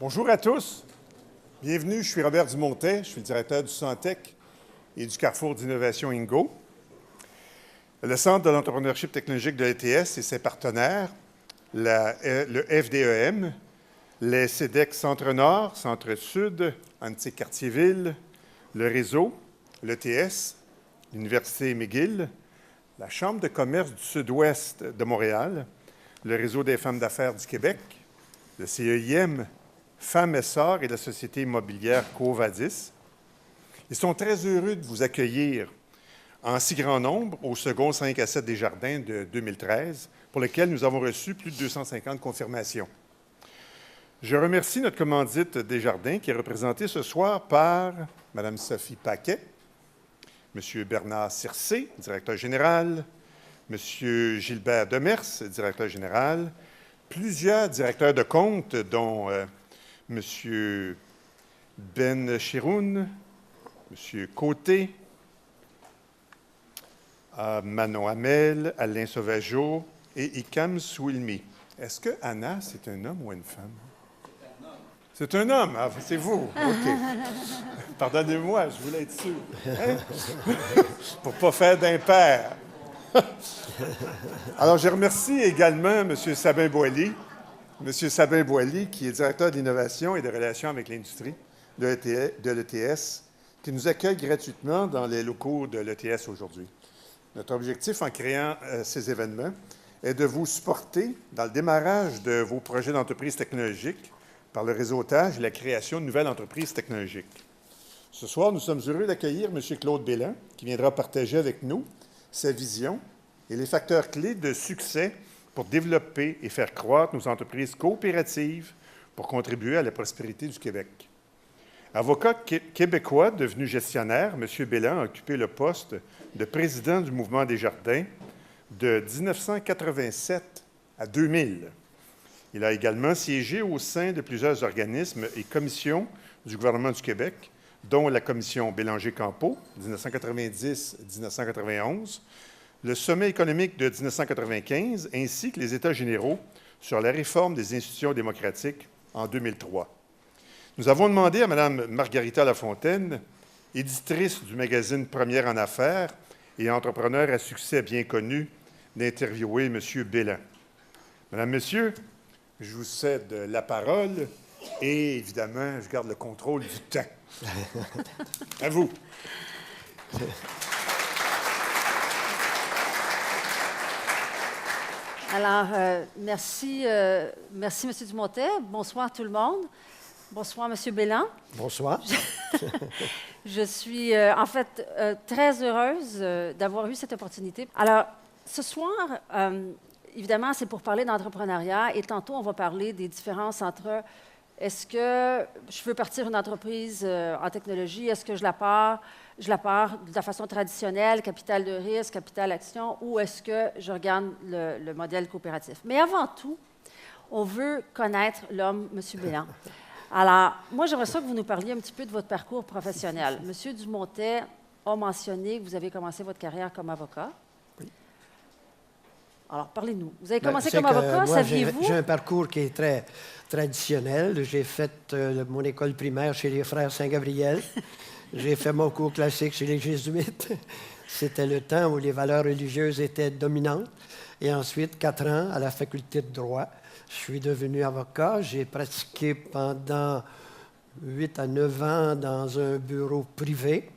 Bonjour à tous. Bienvenue, je suis Robert Dumontet, je suis le directeur du Centec et du Carrefour d'innovation INGO. Le Centre de l'entrepreneurship technologique de l'ETS et ses partenaires, le FDEM, les CEDEC Centre-Nord, Centre-Sud, Antique Quartier-Ville, le réseau, l'ETS, l'Université McGill, la Chambre de commerce du Sud-Ouest de Montréal, le Réseau des femmes d'affaires du Québec, le CEIM, Femmes Essor et la Société immobilière Covadis. Ils sont très heureux de vous accueillir en si grand nombre au second 5 à 7 des Jardins de 2013, pour lequel nous avons reçu plus de 250 confirmations. Je remercie notre commandite Desjardins qui est représentée ce soir par Mme Sophie Paquet, M. Bernard Circé, directeur général, M. Gilbert Demers, directeur général, plusieurs directeurs de compte, dont M. Ben Chiroun, M. Côté, Manon Hamel, Alain Sauvageau et Ikam Souilmi. Est-ce que Anna, c'est un homme ou une femme? C'est un homme. Ah, c'est vous. OK. Pardonnez-moi, je voulais être sûr. Hein? Pour ne pas faire d'impair. Alors, je remercie également M. Sabin Boily. M. Sabin Boily, qui est directeur d'innovation et de relations avec l'industrie de l'ETS, qui nous accueille gratuitement dans les locaux de l'ETS aujourd'hui. Notre objectif en créant ces événements est de vous supporter dans le démarrage de vos projets d'entreprise technologique par le réseautage et la création de nouvelles entreprises technologiques. Ce soir, nous sommes heureux d'accueillir M. Claude Bélan, qui viendra partager avec nous sa vision et les facteurs clés de succès pour développer et faire croître nos entreprises coopératives pour contribuer à la prospérité du Québec. Avocat québécois devenu gestionnaire, M. Bélan a occupé le poste de président du Mouvement Desjardins de 1987 à 2000. Il a également siégé au sein de plusieurs organismes et commissions du gouvernement du Québec, dont la commission Bélanger-Campeau, 1990-1991, le Sommet économique de 1995, ainsi que les États généraux sur la réforme des institutions démocratiques en 2003. Nous avons demandé à Mme Margarita Lafontaine, éditrice du magazine Première en affaires et entrepreneur à succès bien connu, d'interviewer M. Bélan. Madame, Monsieur, je vous cède la parole et, évidemment, je garde le contrôle du temps. À vous. Alors, merci, M. Dumontet. Bonsoir tout le monde. Bonsoir, M. Bélan. Bonsoir. Je suis en fait très heureuse d'avoir eu cette opportunité. Alors, ce soir, évidemment, c'est pour parler d'entrepreneuriat et tantôt, on va parler des différences entre est-ce que je veux partir une entreprise en technologie, est-ce que je la pars de la façon traditionnelle, capital de risque, capital action, ou est-ce que je regarde le modèle coopératif? Mais avant tout, on veut connaître l'homme, M. Bélan. Alors, moi, j'aimerais ça que vous nous parliez un petit peu de votre parcours professionnel. M. Dumontet a mentionné que vous avez commencé votre carrière comme avocat. Oui. Alors, parlez-nous. Vous avez commencé comme avocat, saviez-vous? J'ai un parcours qui est très traditionnel. J'ai fait mon école primaire chez les Frères Saint-Gabriel. J'ai fait mon cours classique chez les Jésuites. C'était le temps où les valeurs religieuses étaient dominantes. Et ensuite, 4 ans à la faculté de droit. Je suis devenu avocat. J'ai pratiqué pendant 8 à 9 ans dans un bureau privé.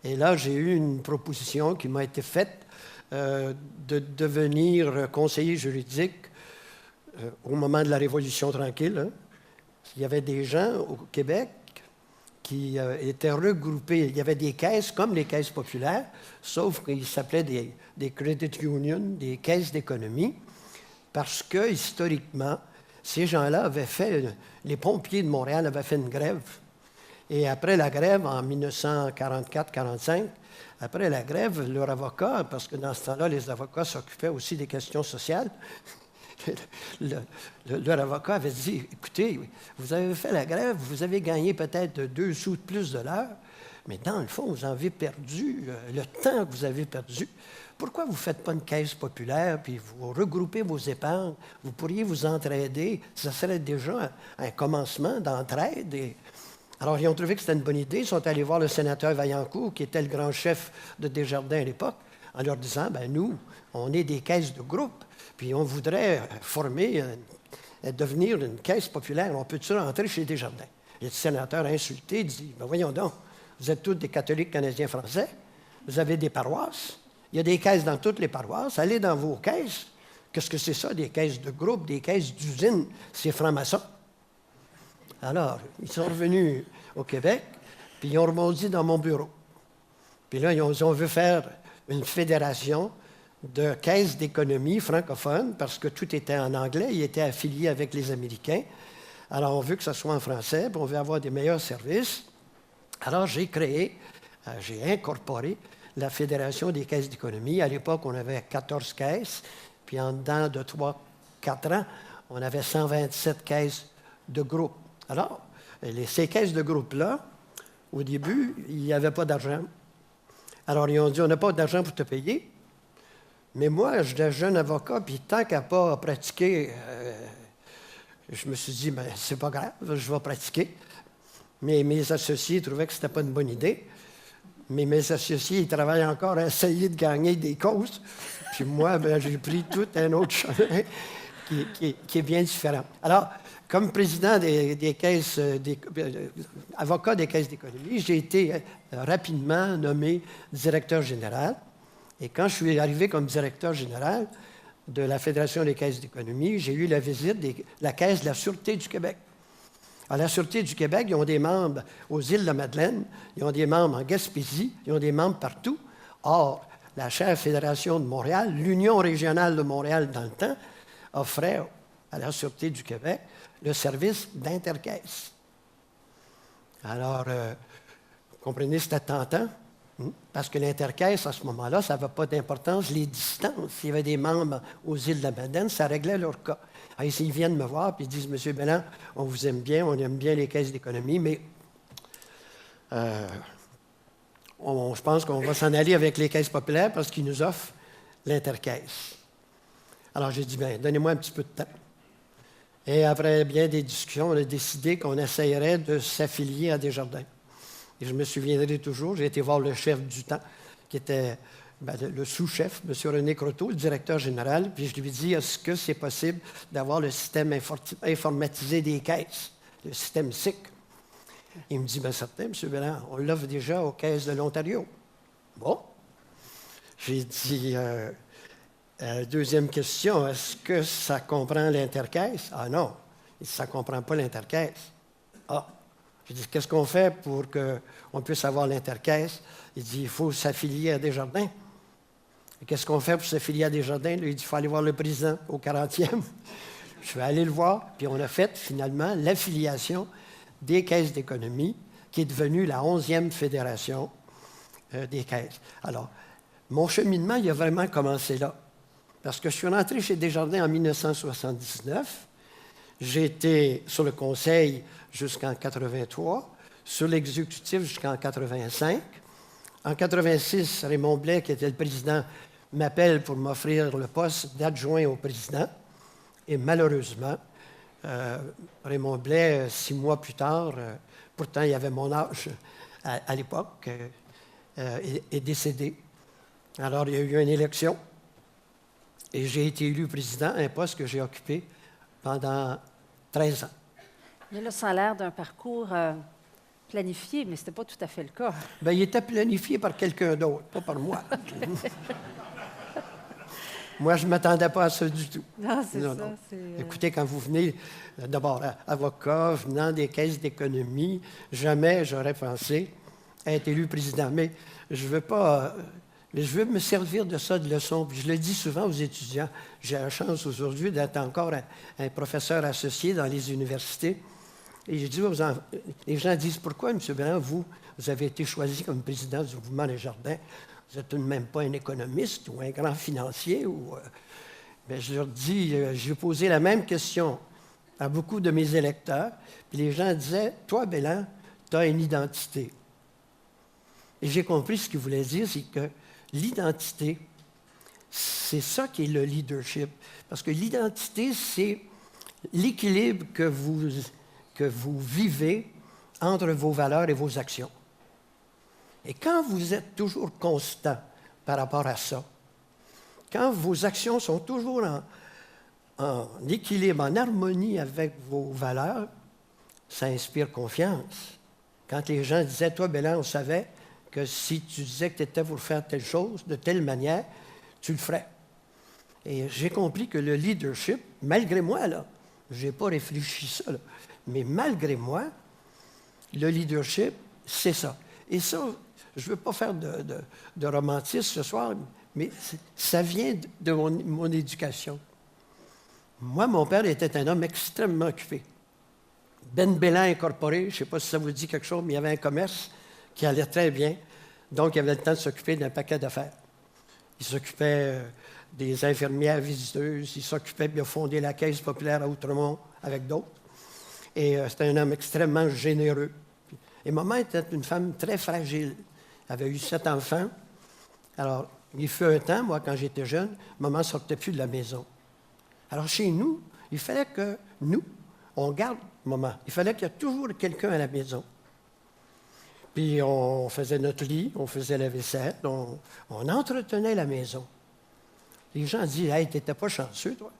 Et là, j'ai eu une proposition qui m'a été faite de devenir conseiller juridique au moment de la Révolution tranquille. Hein. Il y avait des gens au Québec qui étaient regroupés. Il y avait des caisses comme les caisses populaires, sauf qu'ils s'appelaient des credit unions, des caisses d'économie, parce que, historiquement, ces gens-là avaient fait... Les pompiers de Montréal avaient fait une grève. Et après la grève, en 1944-45, après la grève, leur avocat, parce que dans ce temps-là, les avocats s'occupaient aussi des questions sociales, leur avocat avait dit, écoutez, vous avez fait la grève, vous avez gagné peut-être 2 sous de plus de l'heure, Mais dans le fond, vous avez perdu le temps que vous avez perdu. Pourquoi vous ne faites pas une caisse populaire, puis vous regroupez vos épargnes, vous pourriez vous entraider, ça serait déjà un commencement d'entraide. Alors, ils ont trouvé que c'était une bonne idée. Ils sont allés voir le sénateur Vaillancourt, qui était le grand chef de Desjardins à l'époque, en leur disant, bien, nous, on est des caisses de groupe, puis on voudrait devenir une caisse populaire. On peut-tu rentrer chez Desjardins? Et le sénateur insulté dit, bien, voyons donc, vous êtes tous des catholiques canadiens français, vous avez des paroisses, il y a des caisses dans toutes les paroisses, allez dans vos caisses. Qu'est-ce que c'est ça, des caisses de groupe, des caisses d'usine? C'est franc-maçon. Alors, ils sont revenus au Québec, puis ils ont rebondi dans mon bureau. Puis là, ils ont dit, on veut faire une fédération de caisses d'économie francophones, parce que tout était en anglais, ils étaient affiliés avec les Américains. Alors, on veut que ça soit en français, puis on veut avoir des meilleurs services. Alors, j'ai incorporé la Fédération des caisses d'économie. À l'époque, on avait 14 caisses, puis en dedans de 3-4 ans, on avait 127 caisses de groupe. Alors, ces caisses de groupe-là, au début, il n'y avait pas d'argent. Alors, ils ont dit, on n'a pas d'argent pour te payer. Mais moi, j'étais jeune avocat, puis tant qu'à pas pratiquer, je me suis dit, bien, c'est pas grave, je vais pratiquer. Mais mes associés trouvaient que ce n'était pas une bonne idée. Mais mes associés, ils travaillent encore à essayer de gagner des causes. Puis moi, bien, j'ai pris tout un autre chemin qui est bien différent. Alors, comme président des caisses, avocat des caisses d'économie, j'ai été rapidement nommé directeur général. Et quand je suis arrivé comme directeur général de la Fédération des caisses d'économie, j'ai eu la visite de la Caisse de la Sûreté du Québec. À la Sûreté du Québec, ils ont des membres aux îles de la Madeleine, ils ont des membres en Gaspésie, ils ont des membres partout. Or, la chère Fédération de Montréal, l'Union régionale de Montréal dans le temps, offrait à la Sûreté du Québec le service d'intercaisse. Alors, vous comprenez, c'était tentant, parce que l'intercaisse, à ce moment-là, ça n'avait pas d'importance, les distances. S'il y avait des membres aux îles de la Madeleine, ça réglait leur cas. Alors, ils viennent me voir et ils disent, M. Belland, on vous aime bien, on aime bien les caisses d'économie, mais je pense qu'on va s'en aller avec les caisses populaires parce qu'ils nous offrent l'intercaisse. Alors, j'ai dit, bien, donnez-moi un petit peu de temps. Et après bien des discussions, on a décidé qu'on essayerait de s'affilier à Desjardins. Et je me souviendrai toujours, j'ai été voir le chef du temps, qui était le sous-chef, M. René Croteau, le directeur général, puis je lui ai dit, est-ce que c'est possible d'avoir le système informatisé des caisses, le système SIC? Il me dit, bien certain, M. Belland, on l'offre déjà aux caisses de l'Ontario. Bon. J'ai dit, deuxième question, est-ce que ça comprend l'intercaisse? Ah non, ça ne comprend pas l'intercaisse. Ah. J'ai dit, qu'est-ce qu'on fait pour qu'on puisse avoir l'intercaisse? Il dit, il faut s'affilier à Desjardins. Et qu'est-ce qu'on fait pour s'affilier à Desjardins? Il dit, il faut aller voir le président au 40e. Je suis allé le voir, puis on a fait finalement l'affiliation des caisses d'économie, qui est devenue la 11e fédération des caisses. Alors, mon cheminement, il a vraiment commencé là. Parce que je suis rentré chez Desjardins en 1979. J'ai été sur le conseil jusqu'en 83, sur l'exécutif jusqu'en 85. En 86, Raymond Blais, qui était le président, m'appelle pour m'offrir le poste d'adjoint au président. Et malheureusement, Raymond Blais, 6 mois plus tard, pourtant il avait mon âge à l'époque, est décédé. Alors il y a eu une élection et j'ai été élu président, un poste que j'ai occupé pendant 13 ans. Mais là, ça a l'air d'un parcours planifié, mais ce n'était pas tout à fait le cas. Bien, il était planifié par quelqu'un d'autre, pas par moi. Moi, je ne m'attendais pas à ça du tout. Non, c'est ça. Non. Écoutez, quand vous venez, d'abord, avocat, venant des caisses d'économie, jamais j'aurais pensé être élu président. Mais je veux pas... je veux me servir de ça de leçon. Puis je le dis souvent aux étudiants. J'ai la chance aujourd'hui d'être encore un professeur associé dans les universités. Et je dis les gens disent, pourquoi, M. Belland, vous avez été choisi comme président du mouvement des Jardins? Vous n'êtes tout de même pas un économiste ou un grand financier. Bien, je leur dis, j'ai posé la même question à beaucoup de mes électeurs. Puis les gens disaient, toi, Belland, tu as une identité. Et j'ai compris ce qu'il voulait dire, c'est que l'identité, c'est ça qui est le leadership. Parce que l'identité, c'est l'équilibre que vous vivez entre vos valeurs et vos actions. Et quand vous êtes toujours constant par rapport à ça, quand vos actions sont toujours en équilibre, en harmonie avec vos valeurs, ça inspire confiance. Quand les gens disaient, toi, Bélan, on savait que si tu disais que tu étais pour faire telle chose, de telle manière, tu le ferais. Et j'ai compris que le leadership, malgré moi, là, je n'ai pas réfléchi ça, là, mais malgré moi, le leadership, c'est ça. Et ça, je ne veux pas faire de romantisme ce soir, mais ça vient de mon éducation. Moi, mon père était un homme extrêmement occupé. Ben Bélan Incorporé, je ne sais pas si ça vous dit quelque chose, mais il y avait un commerce qui allait très bien. Donc, il avait le temps de s'occuper d'un paquet d'affaires. Il s'occupait des infirmières visiteuses, il s'occupait de fonder la Caisse populaire à Outremont avec d'autres. Et c'était un homme extrêmement généreux. Et maman était une femme très fragile. Elle avait eu 7 enfants. Alors, il fut un temps, moi, quand j'étais jeune, maman ne sortait plus de la maison. Alors, chez nous, il fallait que nous, on garde maman. Il fallait qu'il y ait toujours quelqu'un à la maison. Puis, on faisait notre lit, on faisait la vaisselle, on entretenait la maison. Les gens disent, « Hey, tu n'étais pas chanceux, toi. »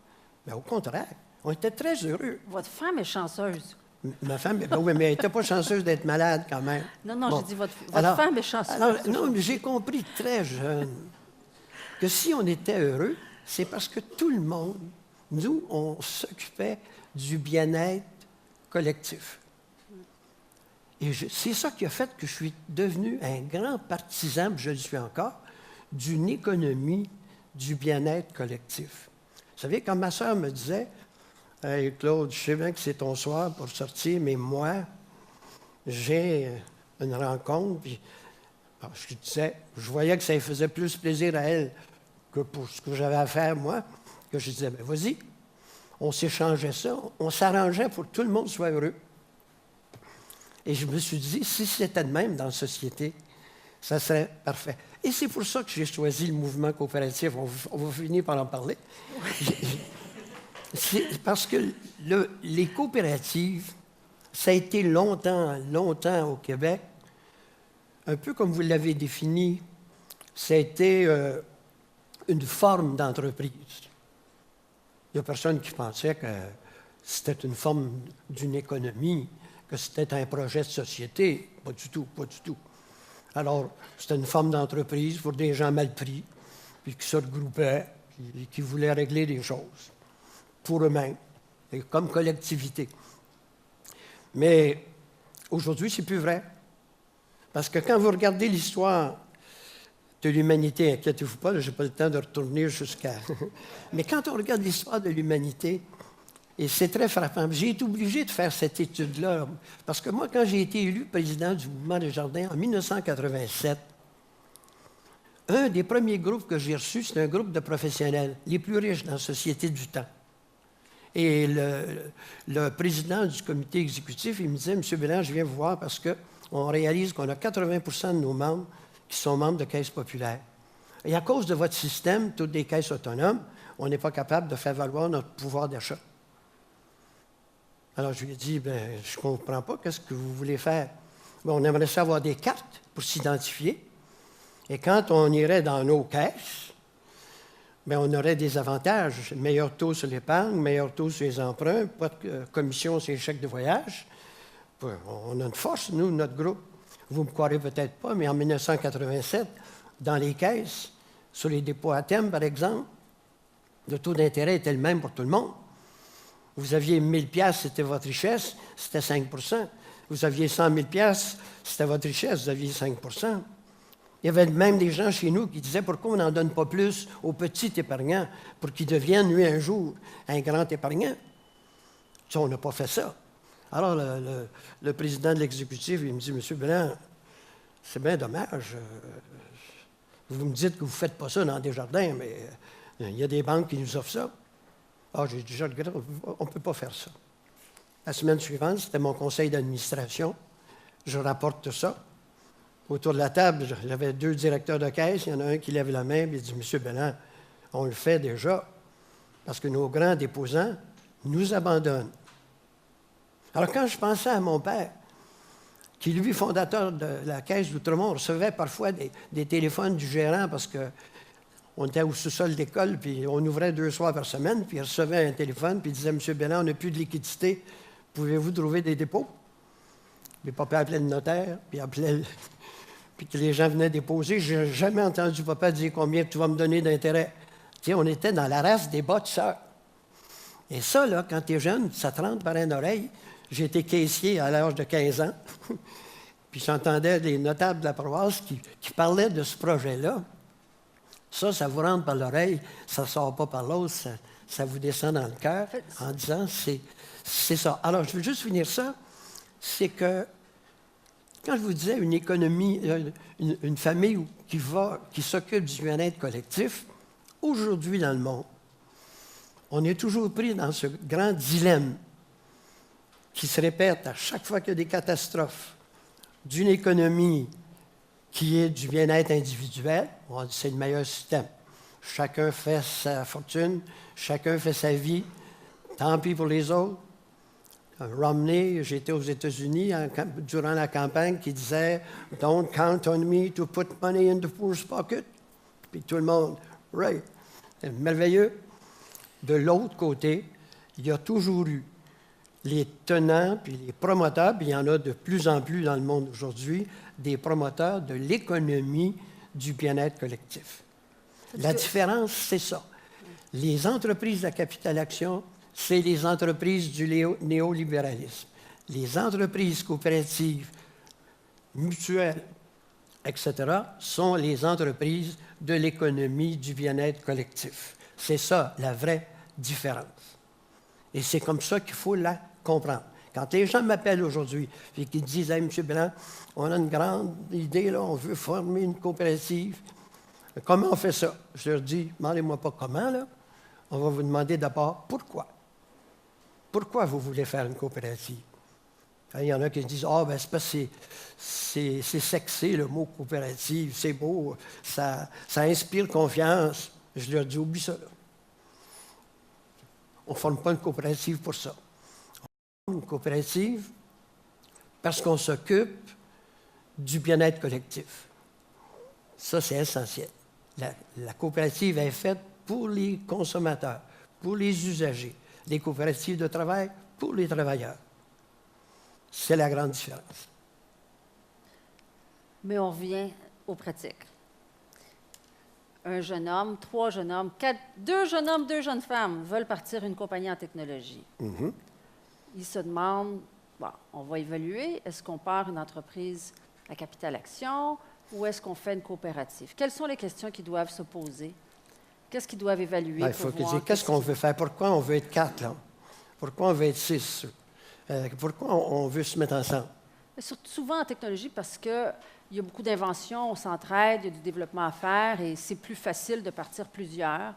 Mais au contraire, on était très heureux. Votre femme est chanceuse. Ma femme, oui, mais elle n'était pas chanceuse d'être malade quand même. Non, Bon. j'ai dit votre femme est chanceuse. Alors, non, mais j'ai compris très jeune que si on était heureux, c'est parce que tout le monde, nous, on s'occupait du bien-être collectif. Et c'est ça qui a fait que je suis devenu un grand partisan, puis je le suis encore, d'une économie du bien-être collectif. Vous savez, quand ma sœur me disait, « Hey Claude, je sais bien que c'est ton soir pour sortir, mais moi, j'ai une rencontre. » Puis je disais, je voyais que ça lui faisait plus plaisir à elle que pour ce que j'avais à faire, moi, que je disais, « Bien, vas-y. » On s'échangeait ça, on s'arrangeait pour que tout le monde soit heureux. Et je me suis dit, si c'était de même dans la société, ça serait parfait. Et c'est pour ça que j'ai choisi le mouvement coopératif. On va finir par en parler. C'est parce que les coopératives, ça a été longtemps au Québec, un peu comme vous l'avez défini, ça a été une forme d'entreprise. Il n'y a personne qui pensait que c'était une forme d'une économie, que c'était un projet de société. Pas du tout, pas du tout. Alors, c'était une forme d'entreprise pour des gens mal pris, puis qui se regroupaient, puis qui voulaient régler des choses pour eux-mêmes, comme collectivité. Mais aujourd'hui, c'est plus vrai. Parce que quand vous regardez l'histoire de l'humanité, inquiétez-vous pas, je n'ai pas le temps de retourner jusqu'à... Mais quand on regarde l'histoire de l'humanité, et c'est très frappant, j'ai été obligé de faire cette étude-là, parce que moi, quand j'ai été élu président du mouvement Desjardins en 1987, un des premiers groupes que j'ai reçus, c'était un groupe de professionnels, les plus riches dans la société du temps. Et le président du comité exécutif, il me disait, « M. Bélan, je viens vous voir parce qu'on réalise qu'on a 80 de nos membres qui sont membres de caisses populaires. Et à cause de votre système, toutes des caisses autonomes, on n'est pas capable de faire valoir notre pouvoir d'achat. » Alors, je lui ai dit, « Bien, je ne comprends pas, qu'est-ce que vous voulez faire? » Bien, on aimerait savoir des cartes pour s'identifier. Et quand on irait dans nos caisses, bien, on aurait des avantages. Meilleur taux sur l'épargne, meilleur taux sur les emprunts, pas de commission sur les chèques de voyage. On a une force, nous, notre groupe. Vous ne me croirez peut-être pas, mais en 1987, dans les caisses, sur les dépôts à thème, par exemple, le taux d'intérêt était le même pour tout le monde. Vous aviez 1 000 $, c'était votre richesse, c'était 5 %. Vous aviez 100 000 $, c'était votre richesse, vous aviez 5 %. Il y avait même des gens chez nous qui disaient pourquoi on n'en donne pas plus aux petits épargnants pour qu'ils deviennent, lui, un jour, un grand épargnant. Ça, on n'a pas fait ça. Alors, le président de l'exécutif, il me dit, « Monsieur Bélan, c'est bien dommage. Vous me dites que vous ne faites pas ça dans Desjardins, mais il y a des banques qui nous offrent ça. » Ah, j'ai dit, je regrette, on ne peut pas faire ça. La semaine suivante, c'était mon conseil d'administration. Je rapporte ça. autour de la table, j'avais 2 directeurs de caisse. Il y en a un qui lève la main et il dit, « Monsieur Belland, on le fait déjà parce que nos grands déposants nous abandonnent. » Alors, quand je pensais à mon père, qui, lui, fondateur de la Caisse d'Outremont, recevait parfois des téléphones du gérant parce qu'on était au sous-sol d'école, puis on ouvrait 2 soirs par semaine, puis il recevait un téléphone, puis il disait, « Monsieur Belland, on n'a plus de liquidité. Pouvez-vous trouver des dépôts? » Puis papa appelait le notaire, puis puis que les gens venaient déposer. Je n'ai jamais entendu papa dire combien tu vas me donner d'intérêt. Tu sais, on était dans la race des bâtisseurs. Et ça, là, quand tu es jeune, ça te rentre par une oreille. J'ai été caissier à l'âge de 15 ans. Puis j'entendais les notables de la paroisse qui parlaient de ce projet-là. Ça vous rentre par l'oreille, ça ne sort pas par l'autre, ça vous descend dans le cœur en disant, c'est ça. Alors, je veux juste finir ça. C'est que, quand je vous disais une économie, une famille qui s'occupe du bien-être collectif, aujourd'hui dans le monde, on est toujours pris dans ce grand dilemme qui se répète à chaque fois qu'il y a des catastrophes, d'une économie qui est du bien-être individuel. On dit que c'est le meilleur système. Chacun fait sa fortune, chacun fait sa vie, tant pis pour les autres. Romney, j'étais aux États-Unis durant la campagne, qui disait « Don't count on me to put money in the poor's pocket ». Puis tout le monde, « Right ». C'est merveilleux. De l'autre côté, il y a toujours eu les tenants puis les promoteurs, puis il y en a de plus en plus dans le monde aujourd'hui, des promoteurs de l'économie du bien-être collectif. La différence, c'est ça. Les entreprises de la capital action, c'est les entreprises du néolibéralisme. Les entreprises coopératives, mutuelles, etc., sont les entreprises de l'économie du bien-être collectif. C'est ça, la vraie différence. Et c'est comme ça qu'il faut la comprendre. Quand les gens m'appellent aujourd'hui et qu'ils disent « Hey, M. Belland, on a une grande idée, là, on veut former une coopérative. Comment on fait ça? » Je leur dis « Demandez-moi pas comment, là. On va vous demander d'abord pourquoi. Pourquoi vous voulez faire une coopérative? » Il y en a qui se disent « Ah, ben c'est parce que c'est sexy, le mot coopérative, c'est beau, ça inspire confiance. » Je leur dis « Oublie ça, là. On ne forme pas une coopérative pour ça. On forme une coopérative parce qu'on s'occupe du bien-être collectif. Ça, c'est essentiel. La coopérative est faite pour les consommateurs, pour les usagers. Les coopératives de travail pour les travailleurs. C'est la grande différence. Mais on revient aux pratiques. Un jeune homme, 3 jeunes hommes, 2 jeunes hommes, 2 jeunes femmes veulent partir une compagnie en technologie. Mm-hmm. Ils se demandent, bon, on va évaluer, est-ce qu'on part une entreprise à capital action ou est-ce qu'on fait une coopérative? Quelles sont les questions qui doivent se poser? Qu'est-ce qu'ils doivent évaluer? Il faut qu'ils disent qu'est-ce qu'on veut faire? Pourquoi on veut être 4, là? Pourquoi on veut être 6? Pourquoi on veut se mettre ensemble? Surtout souvent en technologie parce qu'il y a beaucoup d'inventions, on s'entraide, il y a du développement à faire et c'est plus facile de partir plusieurs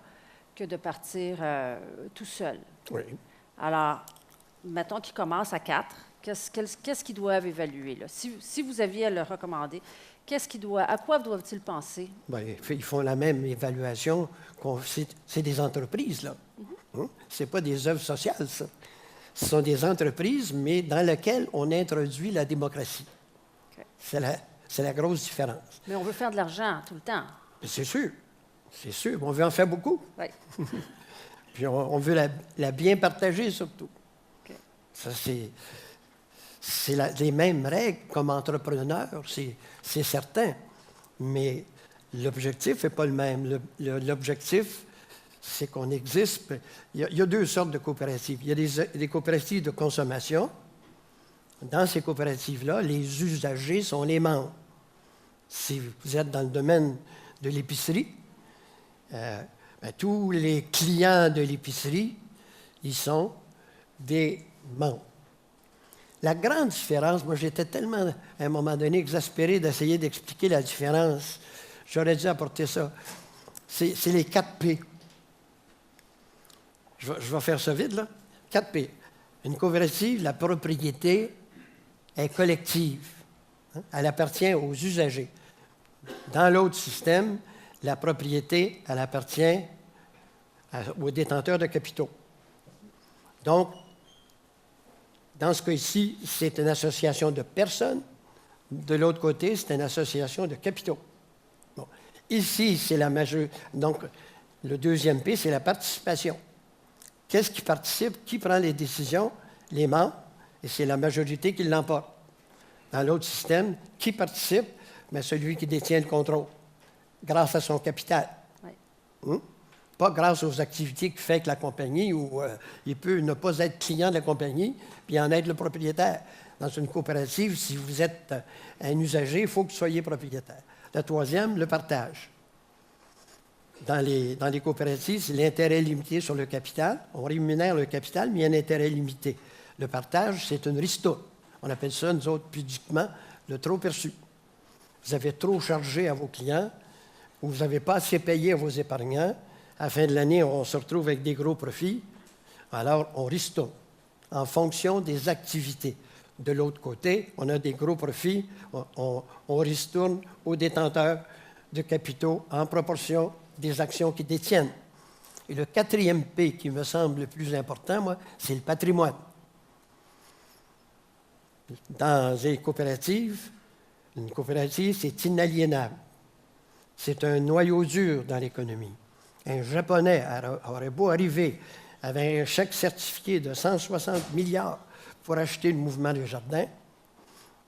que de partir tout seul. Oui. Alors, mettons qu'ils commencent à 4. Qu'est-ce qu'ils doivent évaluer? Là? Si vous aviez à le recommander, à quoi doivent-ils penser? Bien, ils font la même évaluation. C'est des entreprises, là. Mm-hmm. Ce n'est pas des œuvres sociales, ça. Ce sont des entreprises, mais dans lesquelles on introduit la démocratie. Okay. C'est la grosse différence. Mais on veut faire de l'argent tout le temps. C'est sûr. C'est sûr. On veut en faire beaucoup. Oui. Puis on veut la bien partager, surtout. Okay. Ça, c'est les mêmes règles comme entrepreneur, c'est certain. Mais l'objectif n'est pas le même. L'objectif, c'est qu'on existe. Il y a 2 sortes de coopératives. Il y a des coopératives de consommation. Dans ces coopératives-là, les usagers sont les membres. Si vous êtes dans le domaine de l'épicerie, tous les clients de l'épicerie, ils sont des membres. La grande différence, moi j'étais tellement, à un moment donné, exaspéré d'essayer d'expliquer la différence. J'aurais dû apporter ça. C'est les 4 P. Je vais faire ça vite, là. 4 P. Une coopérative, la propriété est collective. hein. Elle appartient aux usagers. Dans l'autre système, la propriété, elle appartient aux détenteurs de capitaux. Donc, dans ce cas-ci, c'est une association de personnes. De l'autre côté, c'est une association de capitaux. Bon. Ici, c'est la majorité. Donc, le deuxième P, c'est la participation. Qu'est-ce qui participe? Qui prend les décisions? Les membres. Et c'est la majorité qui l'emporte. Dans l'autre système, qui participe? Bien, celui qui détient le contrôle, grâce à son capital. Oui. Pas grâce aux activités que fait avec la compagnie, où il peut ne pas être client de la compagnie, puis en être le propriétaire. Dans une coopérative, si vous êtes un usager, il faut que vous soyez propriétaire. Le troisième, le partage. Dans les coopératives, c'est l'intérêt limité sur le capital. On rémunère le capital, mais il y a un intérêt limité. Le partage, c'est une ristourne. On appelle ça, nous autres, pudiquement, le trop perçu. Vous avez trop chargé à vos clients, ou vous n'avez pas assez payé à vos épargnants. À la fin de l'année, on se retrouve avec des gros profits. Alors, on ristourne en fonction des activités. De l'autre côté, on a des gros profits, on ristourne aux détenteurs de capitaux en proportion des actions qu'ils détiennent. Et le quatrième P qui me semble le plus important, moi, c'est le patrimoine. Dans les coopératives, une coopérative, c'est inaliénable. C'est un noyau dur dans l'économie. Un Japonais aurait beau arriver avec un chèque certifié de 160 milliards pour acheter le mouvement de jardin,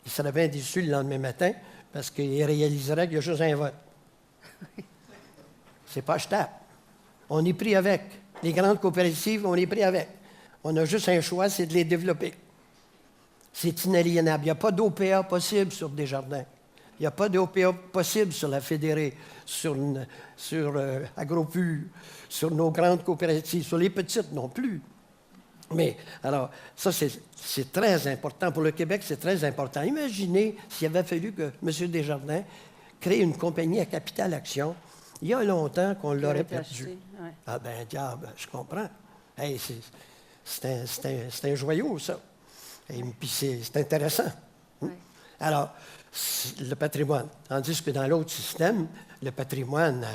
il serait bien déçu le lendemain matin parce qu'il réaliserait qu'il y a juste un vote. C'est pas achetable. On est pris avec. Les grandes coopératives, on est pris avec. On a juste un choix, c'est de les développer. C'est inaliénable. Il n'y a pas d'OPA possible sur Desjardins. Il n'y a pas d'OPA possible sur la Fédérée, sur AgroPure, sur nos grandes coopératives, sur les petites non plus. Mais, alors, ça, c'est très important. Pour le Québec, c'est très important. Imaginez s'il avait fallu que M. Desjardins crée une compagnie à capital action. Il y a longtemps qu'on l'aurait perdu. Ouais. Ah ben, diable, je comprends. Hey, c'est un joyau, ça. Et puis, c'est intéressant. Ouais. Alors, le patrimoine. Tandis que dans l'autre système, le patrimoine,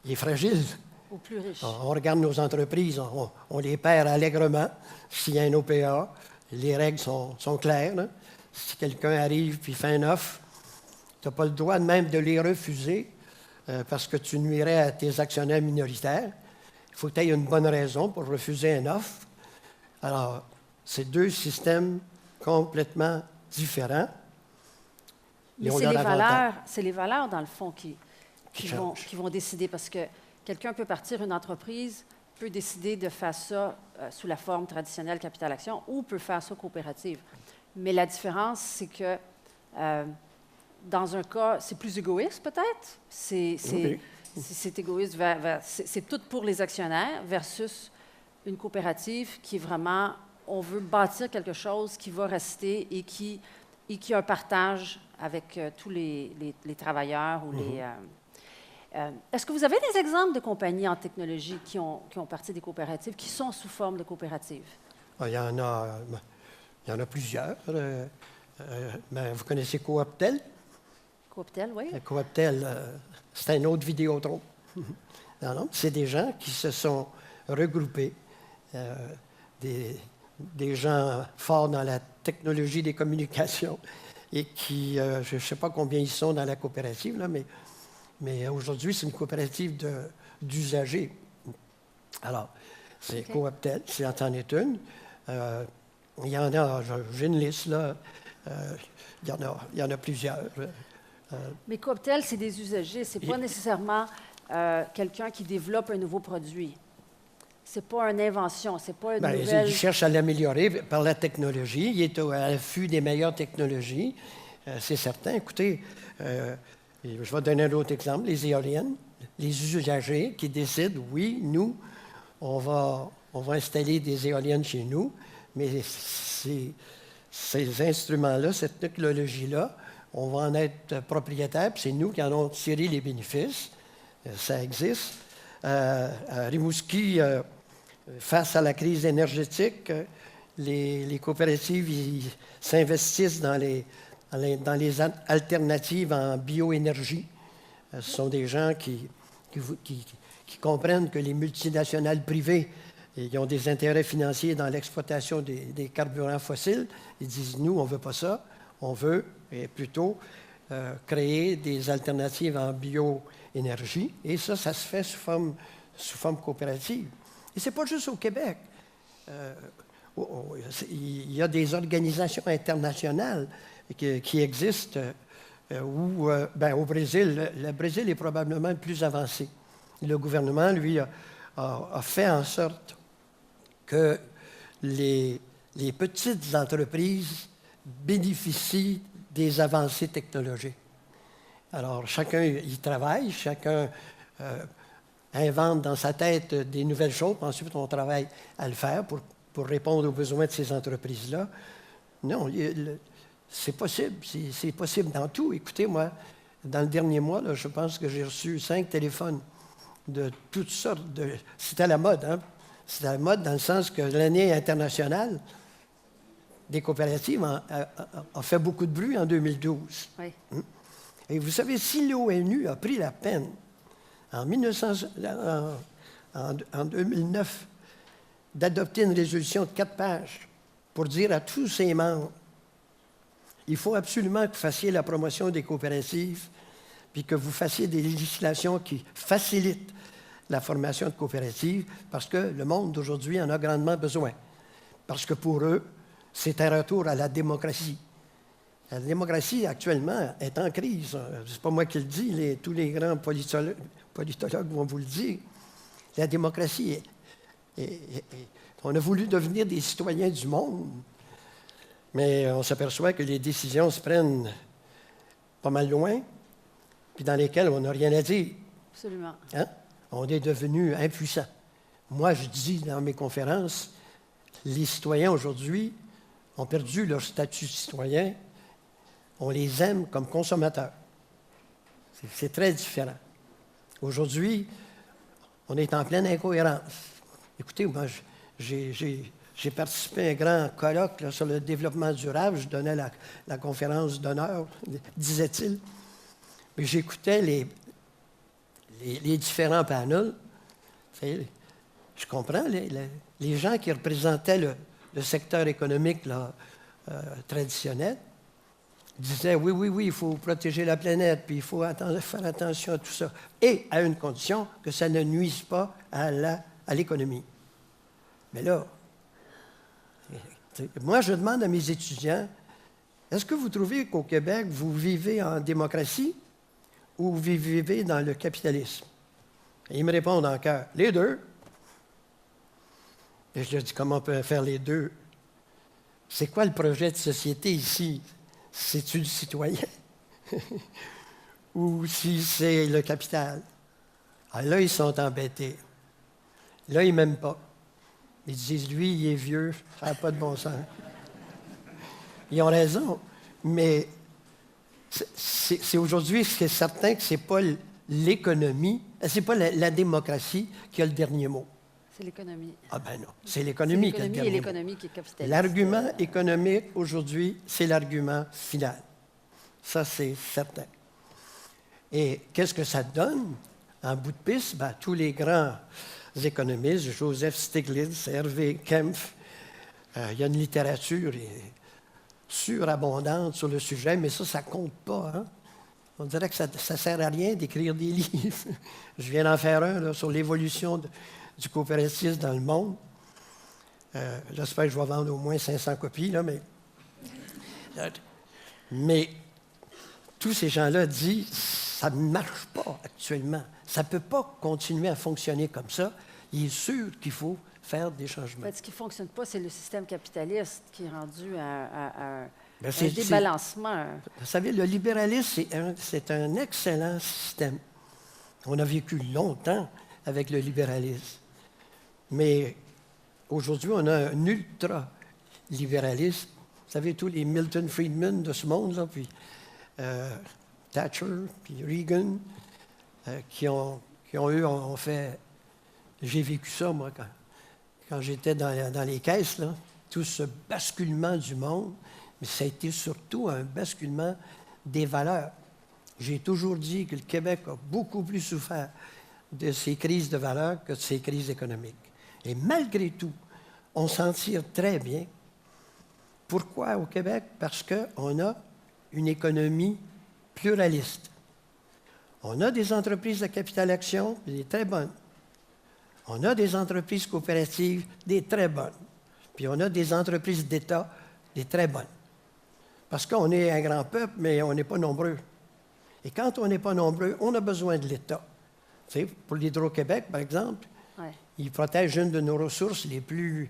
il est fragile. Aux plus riches. On regarde nos entreprises, on les perd allègrement. S'il y a un OPA, les règles sont claires. Là. Si quelqu'un arrive et fait une offre, tu n'as pas le droit même de les refuser parce que tu nuirais à tes actionnaires minoritaires. Il faut que tu aies une bonne raison pour refuser une offre. Alors, c'est deux systèmes complètement différents. Mais c'est les valeurs, dans le fond, qui vont décider, parce que quelqu'un peut partir une entreprise, peut décider de faire ça sous la forme traditionnelle capital-action ou peut faire ça coopérative. Mais la différence, c'est que dans un cas, c'est plus égoïste peut-être. C'est égoïste, c'est tout pour les actionnaires versus une coopérative qui est vraiment, on veut bâtir quelque chose qui va rester et qui a un partage avec tous les travailleurs ou les... Est-ce que vous avez des exemples de compagnies en technologie qui ont parti des coopératives, qui sont sous forme de coopératives? Il y en a plusieurs. Mais vous connaissez Cooptel? Cooptel, oui. Cooptel, c'est un autre Vidéotron. Non, c'est des gens qui se sont regroupés, des gens forts dans la technologie des communications et qui, je ne sais pas combien ils sont dans la coopérative, là, mais aujourd'hui, c'est une coopérative d'usagers. Alors, c'est Cooptel, c'est en est une. Il y en a, j'ai une liste, là. Il y en a plusieurs. Mais Cooptel, c'est des usagers. Ce n'est pas nécessairement quelqu'un qui développe un nouveau produit. Ce n'est pas une invention, ce n'est pas une nouvelle... Il cherche à l'améliorer par la technologie. Il est à l'affût des meilleures technologies. C'est certain. Écoutez, je vais donner un autre exemple. Les éoliennes, les usagers qui décident, oui, nous, on va installer des éoliennes chez nous, mais ces instruments-là, cette technologie-là, on va en être propriétaire, puis c'est nous qui en avons tiré les bénéfices. Ça existe. À Rimouski, face à la crise énergétique, les coopératives s'investissent dans dans les alternatives en bioénergie. Ce sont des gens qui comprennent que les multinationales privées ils ont des intérêts financiers dans l'exploitation des carburants fossiles. Ils disent, nous, on ne veut pas ça. On veut plutôt créer des alternatives en bioénergie. Et ça se fait sous forme coopérative. Et ce n'est pas juste au Québec. Il y a des organisations internationales qui existent au Brésil. Le Brésil est probablement le plus avancé. Le gouvernement, lui, a fait en sorte que les petites entreprises bénéficient des avancées technologiques. Alors, chacun y travaille, chacun invente dans sa tête des nouvelles choses, puis ensuite on travaille à le faire pour répondre aux besoins de ces entreprises-là. Non, c'est possible, c'est possible dans tout. Écoutez, moi, dans le dernier mois, là, je pense que j'ai reçu 5 téléphones de toutes sortes de... C'était à la mode, hein? C'était à la mode dans le sens que l'année internationale des coopératives a fait beaucoup de bruit en 2012. Oui. Et vous savez, si l'ONU a pris la peine en 2009 d'adopter une résolution de 4 pages pour dire à tous ses membres, il faut absolument que vous fassiez la promotion des coopératives, puis que vous fassiez des législations qui facilitent la formation de coopératives, parce que le monde d'aujourd'hui en a grandement besoin. Parce que pour eux, c'est un retour à la démocratie. La démocratie, actuellement, est en crise. Ce n'est pas moi qui le dis, tous les grands politologues vont vous le dire. La démocratie, on a voulu devenir des citoyens du monde, mais on s'aperçoit que les décisions se prennent pas mal loin, puis dans lesquelles on n'a rien à dire. Absolument. Hein? On est devenu impuissants. Moi, je dis dans mes conférences, les citoyens aujourd'hui ont perdu leur statut de citoyen. On les aime comme consommateurs. C'est très différent. Aujourd'hui, on est en pleine incohérence. Écoutez, moi, j'ai participé à un grand colloque là, sur le développement durable. Je donnais la conférence d'honneur, disait-il. Mais j'écoutais les différents panels. Je comprends, les gens qui représentaient le secteur économique là, traditionnel disaient oui, il faut protéger la planète, puis il faut faire attention à tout ça, et à une condition que ça ne nuise pas à l'économie. Mais là, moi, je demande à mes étudiants, est-ce que vous trouvez qu'au Québec, vous vivez en démocratie ou vous vivez dans le capitalisme? Et ils me répondent en chœur, les deux. Et je leur dis, comment on peut faire les deux? C'est quoi le projet de société ici? C'est-tu le citoyen? Ou si c'est le capital? Alors là, ils sont embêtés. Là, ils ne m'aiment pas. Ils disent, lui, il est vieux, ça n'a pas de bon sens. Ils ont raison, mais c'est aujourd'hui, c'est certain que ce n'est pas l'économie, ce n'est pas la démocratie qui a le dernier mot. C'est l'économie. Ah ben non, c'est l'économie qui a le dernier mot. C'est l'économie qui est capitaliste. L'argument économique, aujourd'hui, c'est l'argument final. Ça, c'est certain. Et qu'est-ce que ça donne? En bout de piste, ben, tous les grands économistes, Joseph Stiglitz, Hervé Kempf, il y a une littérature surabondante sur le sujet, mais ça ne compte pas. Hein? On dirait que ça ne sert à rien d'écrire des livres. Je viens d'en faire un là, sur l'évolution du coopératisme dans le monde. J'espère que je vais vendre au moins 500 copies, là, mais tous ces gens-là disent ça ne marche pas actuellement. Ça ne peut pas continuer à fonctionner comme ça. Il est sûr qu'il faut faire des changements. Ce qui ne fonctionne pas, c'est le système capitaliste qui est rendu à un c'est débalancement. Vous savez, le libéralisme, c'est un excellent système. On a vécu longtemps avec le libéralisme. Mais aujourd'hui, on a un ultra-libéralisme. Vous savez, tous les Milton Friedman de ce monde, puis Thatcher, puis Reagan, qui ont fait... J'ai vécu ça, moi, quand j'étais dans les caisses, là, tout ce basculement du monde mais ça a été surtout un basculement des valeurs. J'ai toujours dit que le Québec a beaucoup plus souffert de ces crises de valeurs que de ces crises économiques. Et malgré tout, on s'en tire très bien. Pourquoi au Québec? Parce qu'on a une économie pluraliste. On a des entreprises de capital-action, des très bonnes. On a des entreprises coopératives, des très bonnes. Puis on a des entreprises d'État, des très bonnes. Parce qu'on est un grand peuple, mais on n'est pas nombreux. Et quand on n'est pas nombreux, on a besoin de l'État. Tu sais, pour l'Hydro-Québec, par exemple, il protège une de nos ressources les plus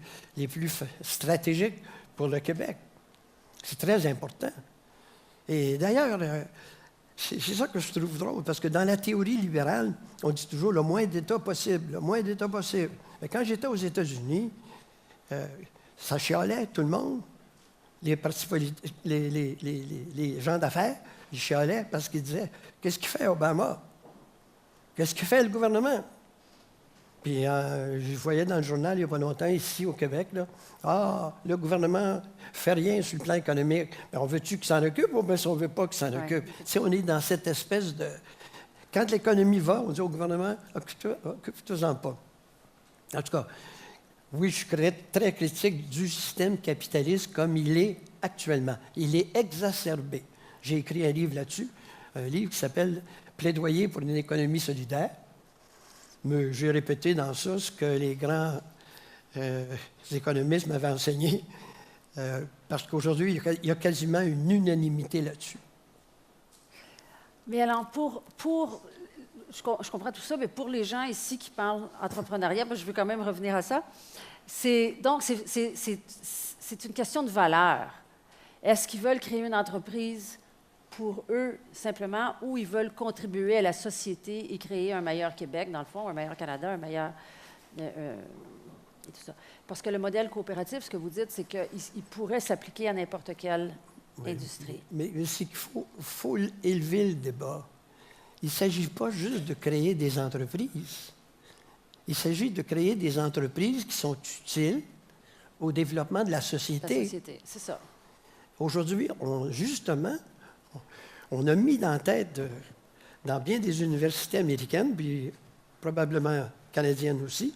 stratégiques pour le Québec. C'est très important. Et d'ailleurs, c'est ça que je trouve drôle, parce que dans la théorie libérale, on dit toujours le moins d'État possible, le moins d'État possible. Mais quand j'étais aux États-Unis, ça chialait tout le monde. Les partis politiques, les gens d'affaires, ils chialaient parce qu'ils disaient « Qu'est-ce qu'il fait Obama? Qu'est-ce qu'il fait le gouvernement? » Puis je voyais dans le journal il n'y a pas longtemps, ici au Québec, là, « Ah, le gouvernement ne fait rien sur le plan économique. Mais on veut-tu qu'il s'en occupe ou bien si on ne veut pas qu'il s'en occupe? » Tu sais, on est dans cette espèce de... Quand l'économie va, on dit au gouvernement « Occupe-toi-en pas. » En tout cas, oui, je suis très critique du système capitaliste comme il est actuellement. Il est exacerbé. J'ai écrit un livre là-dessus, un livre qui s'appelle « Plaidoyer pour une économie solidaire ». Mais j'ai répété dans ça ce que les grands économistes m'avaient enseigné, parce qu'aujourd'hui, il y a quasiment une unanimité là-dessus. Mais alors, je comprends tout ça, mais pour les gens ici qui parlent entrepreneuriat, je veux quand même revenir à ça. Donc, c'est une question de valeur. Est-ce qu'ils veulent créer une entreprise pour eux, simplement, ou ils veulent contribuer à la société et créer un meilleur Québec, dans le fond, un meilleur Canada, un meilleur... et tout ça. Parce que le modèle coopératif, ce que vous dites, c'est qu'il pourrait s'appliquer à n'importe quelle industrie. Mais c'est qu'il faut élever le débat. Il ne s'agit pas juste de créer des entreprises. Il s'agit de créer des entreprises qui sont utiles au développement de la société. La société, c'est ça. Aujourd'hui, justement, on a mis dans la tête, dans bien des universités américaines, puis probablement canadiennes aussi,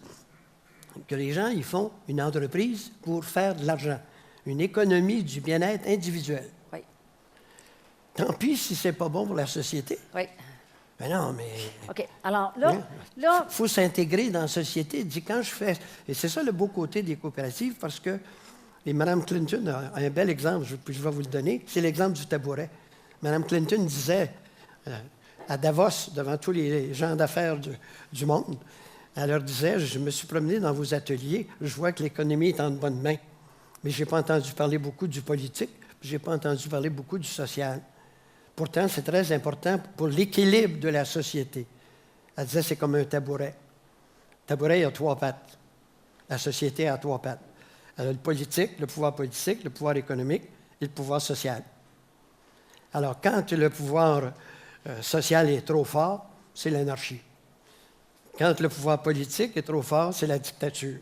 que les gens, ils font une entreprise pour faire de l'argent, une économie du bien-être individuel. Oui. Tant pis si c'est pas bon pour la société. Oui. Ben non, mais... OK. Alors, là... Il faut s'intégrer dans la société. Dit quand je fais... Et c'est ça le beau côté des coopératives, parce que... Et Mme Clinton a un bel exemple, puis je vais vous le donner. C'est l'exemple du tabouret. Mme Clinton disait à Davos, devant tous les gens d'affaires du monde, elle leur disait, je me suis promené dans vos ateliers, je vois que l'économie est en de bonnes mains, mais je n'ai pas entendu parler beaucoup du politique, je n'ai pas entendu parler beaucoup du social. Pourtant, c'est très important pour l'équilibre de la société. Elle disait, c'est comme un tabouret. Le tabouret, il a 3 pattes. La société a 3 pattes. Elle a le politique, le pouvoir politique, le pouvoir économique et le pouvoir social. Alors, quand le pouvoir social est trop fort, c'est l'anarchie. Quand le pouvoir politique est trop fort, c'est la dictature.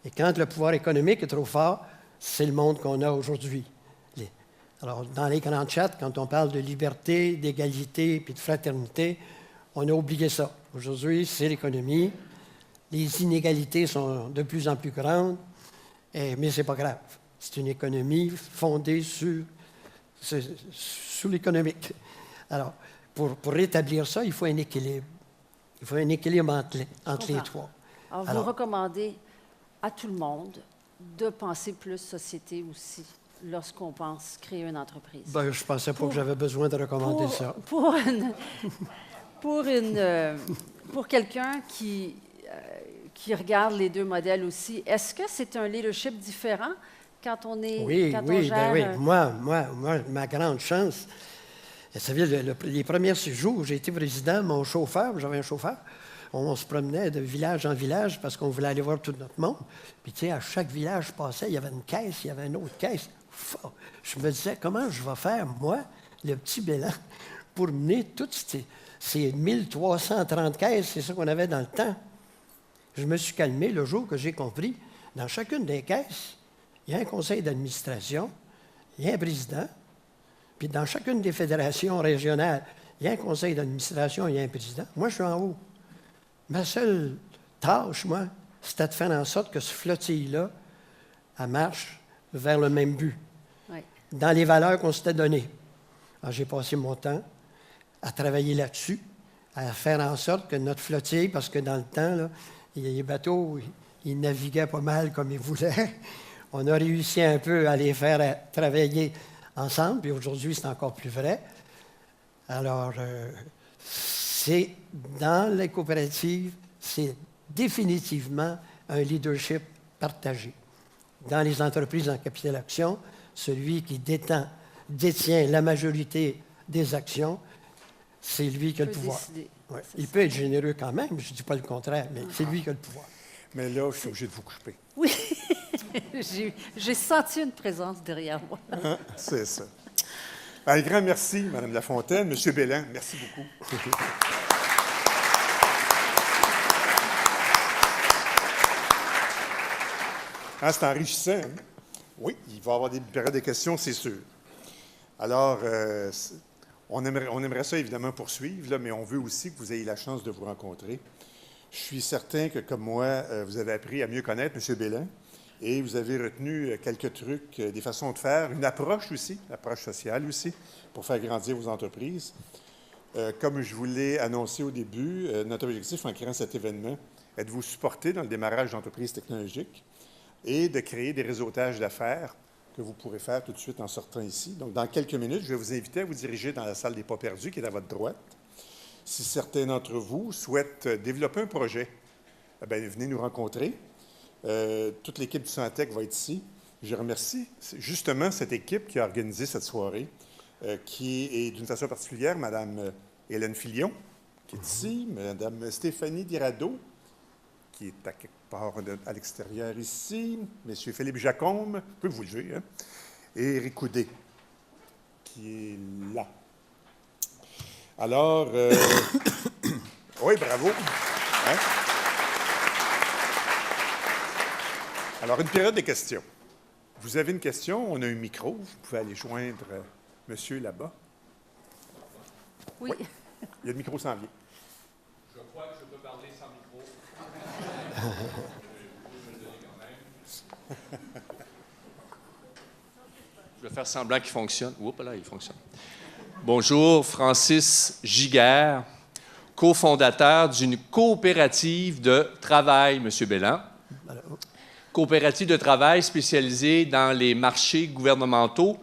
Et quand le pouvoir économique est trop fort, c'est le monde qu'on a aujourd'hui. Alors, dans les grands chats, quand on parle de liberté, d'égalité et de fraternité, on a oublié ça. Aujourd'hui, c'est l'économie. Les inégalités sont de plus en plus grandes, mais ce n'est pas grave. C'est une économie fondée sur l'économique. Alors, pour rétablir ça, il faut un équilibre. Il faut un équilibre entre les trois. Alors, vous recommandez à tout le monde de penser plus société aussi lorsqu'on pense créer une entreprise. Ben, je ne pensais pas que j'avais besoin de recommander ça. Pour quelqu'un qui regarde les deux modèles aussi, est-ce que c'est un leadership différent quand on est... Oui, on gère... oui. Moi, ma grande chance, vous savez, les premiers 6 jours où j'ai été président, mon chauffeur, j'avais un chauffeur, on se promenait de village en village parce qu'on voulait aller voir tout notre monde. Puis, tu sais, à chaque village, je passais, il y avait une caisse, il y avait une autre caisse. Je me disais, comment je vais faire, moi, le petit bilan, pour mener toutes ces 1330 caisses, c'est ça qu'on avait dans le temps. Je me suis calmé le jour que j'ai compris, dans chacune des caisses, il y a un conseil d'administration, il y a un président, puis dans chacune des fédérations régionales, il y a un conseil d'administration, il y a un président. Moi, je suis en haut. Ma seule tâche, moi, c'était de faire en sorte que ce flottille-là, elle marche vers le même but, Oui. dans les valeurs qu'on s'était données. Alors, j'ai passé mon temps à travailler là-dessus, à faire en sorte que notre flottille, parce que dans le temps, là, les bateaux, ils naviguaient pas mal comme ils voulaient. On a réussi un peu à les faire travailler ensemble, puis aujourd'hui, c'est encore plus vrai. Alors, c'est dans les coopératives, c'est définitivement un leadership partagé. Dans les entreprises en capital action, celui qui détient la majorité des actions, c'est lui qui a le pouvoir. Ouais. Il peut être généreux quand même, je ne dis pas le contraire, mais c'est lui qui a le pouvoir. Mais là, je suis obligé de vous couper. Oui, j'ai senti une présence derrière moi. Hein? C'est ça. Un grand merci, Mme Lafontaine. M. Bélin, merci beaucoup. Hein, c'est enrichissant. Hein? Oui, il va y avoir des périodes de questions, c'est sûr. Alors, on aimerait ça évidemment poursuivre, là, mais on veut aussi que vous ayez la chance de vous rencontrer. Je suis certain que, comme moi, vous avez appris à mieux connaître M. Bélin et vous avez retenu quelques trucs, des façons de faire, une approche aussi, une approche sociale aussi, pour faire grandir vos entreprises. Comme je vous l'ai annoncé au début, notre objectif en créant cet événement est de vous supporter dans le démarrage d'entreprises technologiques et de créer des réseautages d'affaires que vous pourrez faire tout de suite en sortant ici. Donc, dans quelques minutes, je vais vous inviter à vous diriger dans la salle des pas perdus qui est à votre droite. Si certains d'entre vous souhaitent développer un projet, bien, venez nous rencontrer. Toute l'équipe du Santec va être ici. Je remercie justement cette équipe qui a organisé cette soirée, qui est d'une façon particulière Mme Hélène Filion, qui est ici, Mme Stéphanie Dirado, qui est à quelque part à l'extérieur ici, M. Philippe Jacombe, vous pouvez vous lever, hein? Et Éric Coudet, qui est là. Alors, oui, bravo. Hein? Alors, une période de questions. Vous avez une question, on a un micro, vous pouvez aller joindre monsieur là-bas. Oui. Il y a le micro s'en vient. Je crois que je peux parler sans micro. Je vais faire semblant qu'il fonctionne. Oups, là, il fonctionne. Bonjour, Francis Giguère, cofondateur d'une coopérative de travail, M. Bélin. Coopérative de travail spécialisée dans les marchés gouvernementaux.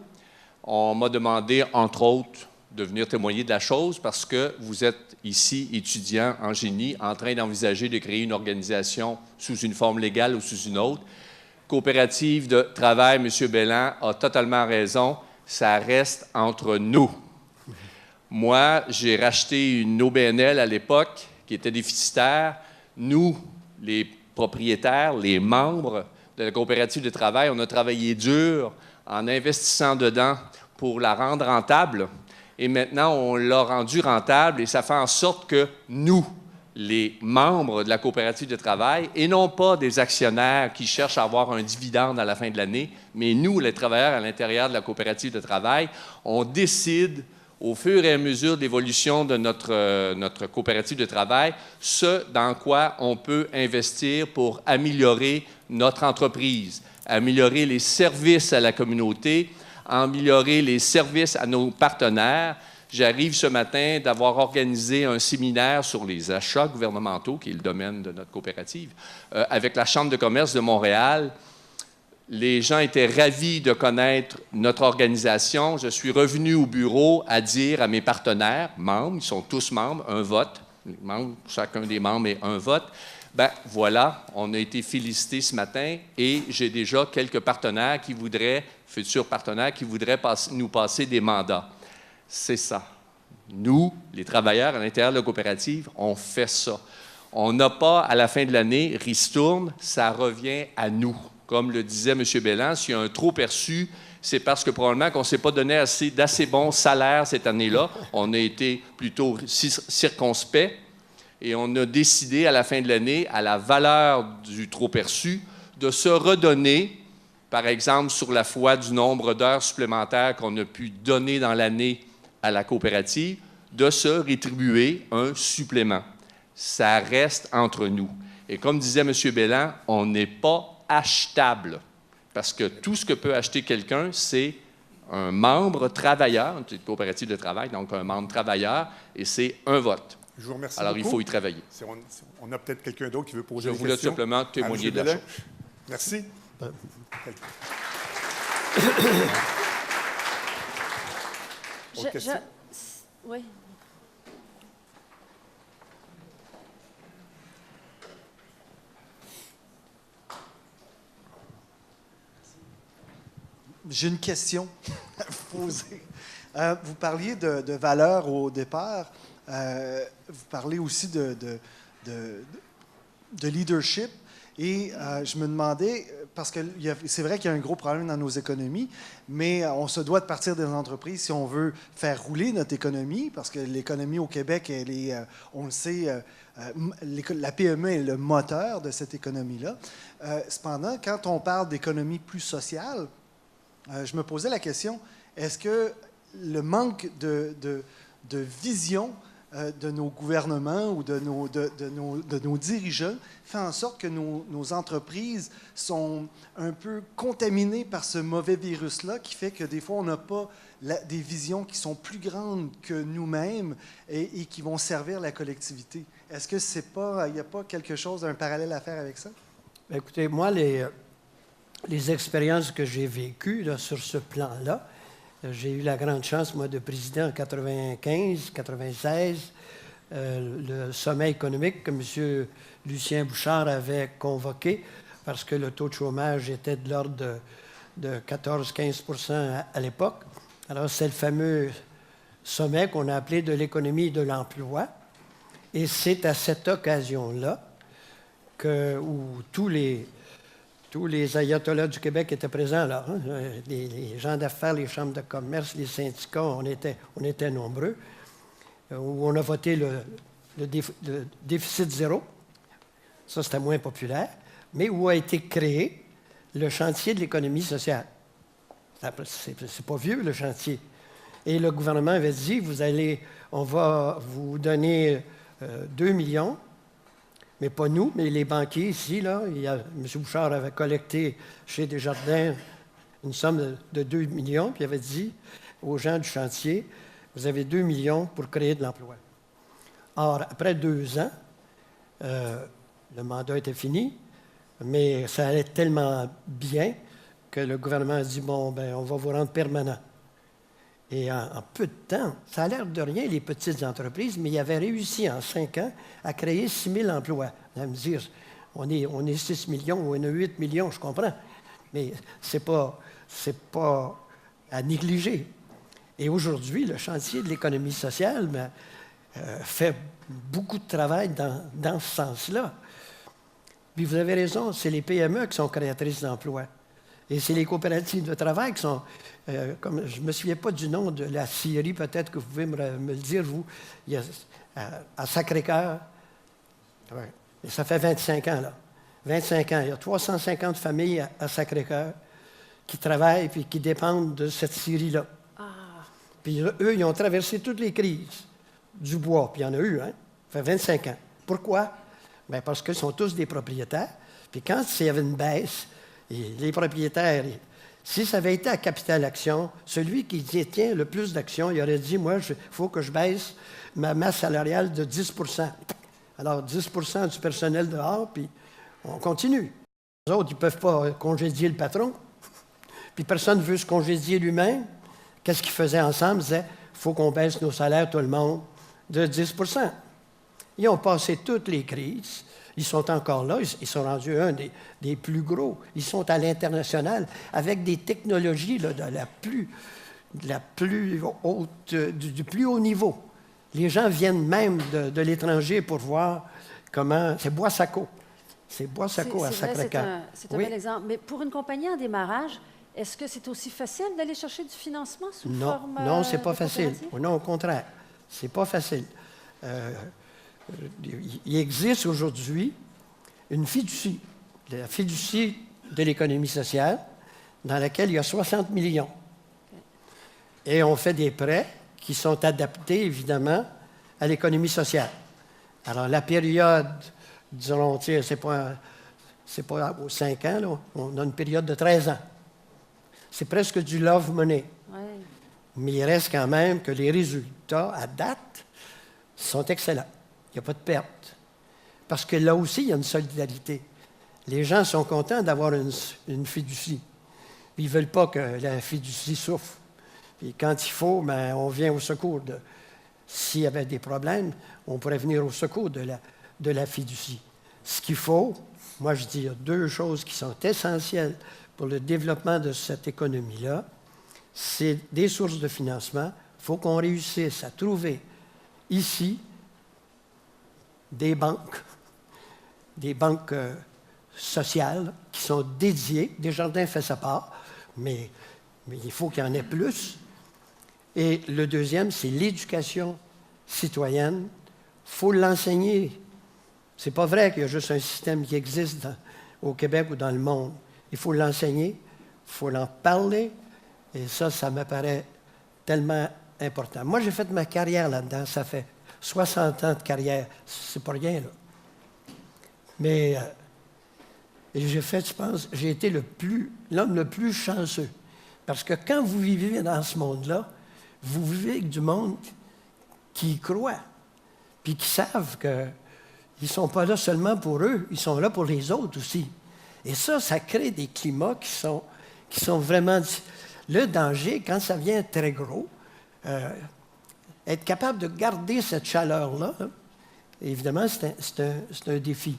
On m'a demandé, entre autres, de venir témoigner de la chose parce que vous êtes ici, étudiant en génie, en train d'envisager de créer une organisation sous une forme légale ou sous une autre. Coopérative de travail, M. Bélin a totalement raison, ça reste entre nous. Moi, j'ai racheté une OBNL à l'époque qui était déficitaire. Nous, les propriétaires, les membres de la coopérative de travail, on a travaillé dur en investissant dedans pour la rendre rentable. Et maintenant, on l'a rendue rentable et ça fait en sorte que nous, les membres de la coopérative de travail, et non pas des actionnaires qui cherchent à avoir un dividende à la fin de l'année, mais nous, les travailleurs à l'intérieur de la coopérative de travail, on décide au fur et à mesure de l'évolution de notre coopérative de travail, ce dans quoi on peut investir pour améliorer notre entreprise, améliorer les services à la communauté, améliorer les services à nos partenaires. J'arrive ce matin d'avoir organisé un séminaire sur les achats gouvernementaux, qui est le domaine de notre coopérative, avec la Chambre de commerce de Montréal. Les gens étaient ravis de connaître notre organisation. Je suis revenu au bureau à dire à mes partenaires, membres, ils sont tous membres, un vote, chacun des membres est un vote. Ben voilà, on a été félicités ce matin et j'ai déjà quelques partenaires qui voudraient, futurs partenaires, qui voudraient nous passer des mandats. C'est ça. Nous, les travailleurs à l'intérieur de la coopérative, on fait ça. On n'a pas, à la fin de l'année, ristourne, ça revient à nous. Comme le disait M. Bélin, s'il y a un trop perçu, c'est parce que probablement qu'on ne s'est pas donné d'assez bons salaires cette année-là. On a été plutôt circonspect et on a décidé à la fin de l'année, à la valeur du trop perçu, de se redonner par exemple, sur la foi du nombre d'heures supplémentaires qu'on a pu donner dans l'année à la coopérative, de se rétribuer un supplément. Ça reste entre nous. Et comme disait M. Belland, on n'est pas achetable. Parce que tout ce que peut acheter quelqu'un, c'est un membre travailleur, une coopérative de travail, donc un membre travailleur, et c'est un vote. Je vous remercie Alors, beaucoup. il faut y travailler. On a peut-être quelqu'un d'autre qui veut poser Je des voulais questions. simplement témoigner de la Belland. chose. Merci. Autre question? Oui. J'ai une question à vous poser. Vous parliez de valeurs au départ. Vous parlez aussi de leadership. Et je me demandais, parce que c'est vrai qu'il y a un gros problème dans nos économies, mais on se doit de partir des entreprises si on veut faire rouler notre économie, parce que l'économie au Québec, elle est, on le sait, la PME est le moteur de cette économie-là. Cependant, quand on parle d'économie plus sociale, je me posais la question, est-ce que le manque de vision de nos gouvernements ou de nos dirigeants fait en sorte que nos entreprises sont un peu contaminées par ce mauvais virus-là qui fait que des fois, on n'a pas des visions qui sont plus grandes que nous-mêmes et qui vont servir la collectivité? Est-ce que il n'y a pas quelque chose, un parallèle à faire avec ça? Écoutez, moi, les expériences que j'ai vécues là, sur ce plan-là, j'ai eu la grande chance, moi, de présider en 95, 96, le sommet économique que M. Lucien Bouchard avait convoqué parce que le taux de chômage était de l'ordre de 14-15 à l'époque. Alors, c'est le fameux sommet qu'on a appelé de l'économie de l'emploi. Et c'est à cette occasion-là où tous les ayatollahs du Québec étaient présents, là, hein? Les gens d'affaires, les chambres de commerce, les syndicats, on était nombreux, où on a voté le déficit zéro. Ça, c'était moins populaire, mais où a été créé le chantier de l'économie sociale. C'est pas vieux, le chantier. Et le gouvernement avait dit, on va vous donner 2 millions, mais pas nous, mais les banquiers ici, là. M. Bouchard avait collecté chez Desjardins une somme de 2 millions, puis il avait dit aux gens du chantier, vous avez 2 millions pour créer de l'emploi. Or, après 2 ans, le mandat était fini, mais ça allait tellement bien que le gouvernement a dit, bon, ben, on va vous rendre permanent. Et en peu de temps, ça a l'air de rien, les petites entreprises, mais ils avaient réussi en 5 ans à créer 6 000 emplois. Vous allez me dire, on est 6 millions ou on est 8 millions, je comprends, mais c'est pas à négliger. Et aujourd'hui, le chantier de l'économie sociale fait beaucoup de travail dans ce sens-là. Puis vous avez raison, c'est les PME qui sont créatrices d'emplois. Et c'est les coopératives de travail qui sont... comme je ne me souviens pas du nom de la scierie, peut-être que vous pouvez me le dire, vous. Il y a, à Sacré-Cœur, ouais, et ça fait 25 ans, là. 25 ans. Il y a 350 familles à Sacré-Cœur qui travaillent et qui dépendent de cette scierie-là. Ah. Puis eux, ils ont traversé toutes les crises du bois. Puis il y en a eu, hein. Ça fait 25 ans. Pourquoi? Bien, parce qu'ils sont tous des propriétaires. Puis quand il y avait une baisse, et les propriétaires, si ça avait été à capital action, celui qui détient le plus d'actions, il aurait dit, moi, il faut que je baisse ma masse salariale de 10 %. Alors, 10 % du personnel dehors, puis on continue. Les autres, ils ne peuvent pas congédier le patron, puis personne ne veut se congédier lui-même. Qu'est-ce qu'ils faisaient ensemble? Ils disaient, il faut qu'on baisse nos salaires, tout le monde, de 10 %. Ils ont passé toutes les crises. Ils sont encore là, ils sont rendus un des plus gros. Ils sont à l'international avec des technologies là, de la plus haute, du plus haut niveau. Les gens viennent même de l'étranger pour voir comment... C'est Bois-Sacco. C'est Bois-Sacco à Sacré-Cœur. C'est un bel exemple. Mais pour une compagnie en démarrage, est-ce que c'est aussi facile d'aller chercher du financement sous forme Non, c'est pas facile. coopérative? Non, au contraire. C'est pas facile. Il existe aujourd'hui une fiducie, la fiducie de l'économie sociale, dans laquelle il y a 60 millions. Et on fait des prêts qui sont adaptés, évidemment, à l'économie sociale. Alors, la période, disons, c'est pas aux 5 ans, là, on a une période de 13 ans. C'est presque du love money. Oui. Mais il reste quand même que les résultats, à date, sont excellents. Il n'y a pas de perte. Parce que là aussi, il y a une solidarité. Les gens sont contents d'avoir une fiducie. Ils ne veulent pas que la fiducie souffre. Puis quand il faut, ben, on vient au secours. S'il y avait des problèmes, on pourrait venir au secours de la fiducie. Ce qu'il faut, moi je dis, il y a 2 choses qui sont essentielles pour le développement de cette économie-là. C'est des sources de financement. Il faut qu'on réussisse à trouver ici des banques sociales qui sont dédiées. Desjardins fait sa part, mais il faut qu'il y en ait plus. Et le deuxième, c'est l'éducation citoyenne. Il faut l'enseigner. Ce n'est pas vrai qu'il y a juste un système qui existe au Québec ou dans le monde. Il faut l'enseigner, il faut en parler, et ça me paraît tellement important. Moi, j'ai fait ma carrière là-dedans. Ça fait 60 ans de carrière. C'est pas rien, là. Mais j'ai fait, je pense, j'ai été l'homme le plus chanceux. Parce que quand vous vivez dans ce monde-là, vous vivez avec du monde qui y croit, puis qui savent qu'ils ne sont pas là seulement pour eux, ils sont là pour les autres aussi. Et ça crée des climats qui sont vraiment... Le danger, quand ça vient très gros, être capable de garder cette chaleur-là, évidemment, c'est un défi.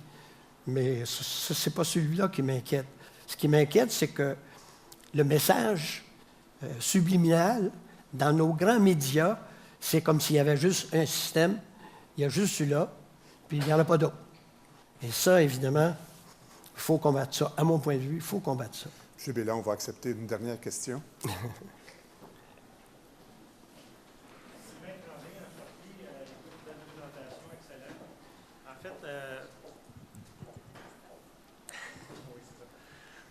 Mais ce n'est pas celui-là qui m'inquiète. Ce qui m'inquiète, c'est que le message subliminal, dans nos grands médias, c'est comme s'il y avait juste un système, il y a juste celui-là, puis il n'y en a pas d'autre. Et ça, évidemment, il faut combattre ça. À mon point de vue, il faut combattre ça. M. Bélan, on va accepter une dernière question.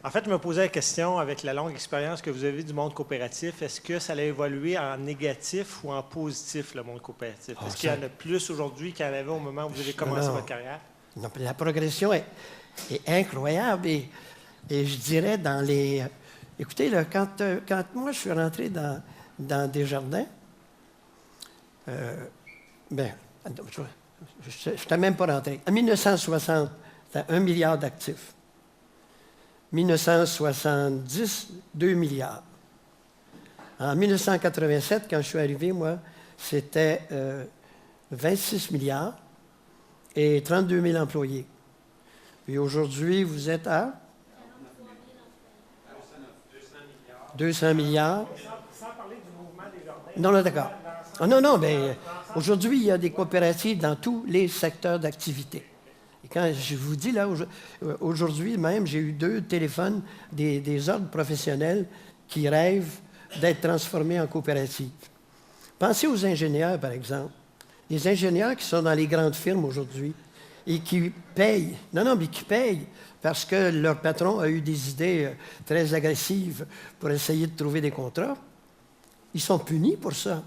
En fait, je me posais la question, avec la longue expérience que vous avez du monde coopératif, est-ce que ça allait évoluer en négatif ou en positif, le monde coopératif? Est-ce qu'il y en a plus aujourd'hui qu'il y en avait au moment où vous avez commencé votre carrière? Non, la progression est incroyable et je dirais dans les... Écoutez, là, quand moi je suis rentré dans Desjardins, je n'étais même pas rentré. En 1960, c'était 1 milliard d'actifs. 1970, 2 milliards. En 1987, quand je suis arrivé, moi, c'était 26 milliards et 32 000 employés. Puis aujourd'hui, vous êtes à 200 milliards. Sans parler du mouvement des jardins. Non, d'accord. Non, mais aujourd'hui, il y a des coopératives dans tous les secteurs d'activité. Et quand je vous dis, là, aujourd'hui même, j'ai eu 2 téléphones des ordres professionnels qui rêvent d'être transformés en coopératives. Pensez aux ingénieurs, par exemple. Les ingénieurs qui sont dans les grandes firmes aujourd'hui et qui payent. Mais qui payent parce que leur patron a eu des idées très agressives pour essayer de trouver des contrats. Ils sont punis pour ça.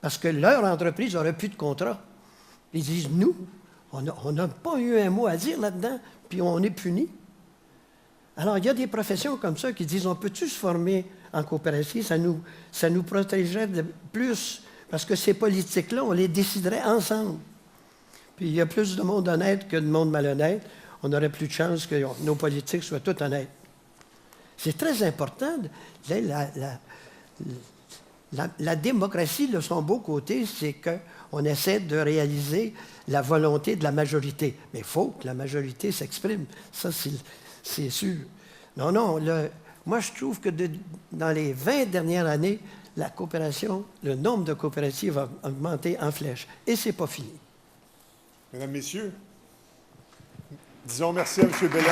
Parce que leur entreprise n'aurait plus de contrat. Ils disent, nous, on n'a pas eu un mot à dire là-dedans, puis on est punis. Alors, il y a des professions comme ça qui disent, on peut-tu se former en coopérative? Ça nous protégerait de plus, parce que ces politiques-là, on les déciderait ensemble. Puis il y a plus de monde honnête que de monde malhonnête. On aurait plus de chance que nos politiques soient toutes honnêtes. C'est très important. La démocratie, de son beau côté, c'est qu'on essaie de réaliser la volonté de la majorité. Mais il faut que la majorité s'exprime. Ça, c'est sûr. Non, moi, je trouve que dans les 20 dernières années, la coopération, le nombre de coopératives a augmenté en flèche. Et ce n'est pas fini. Mesdames, Messieurs, disons merci à M. Bélan.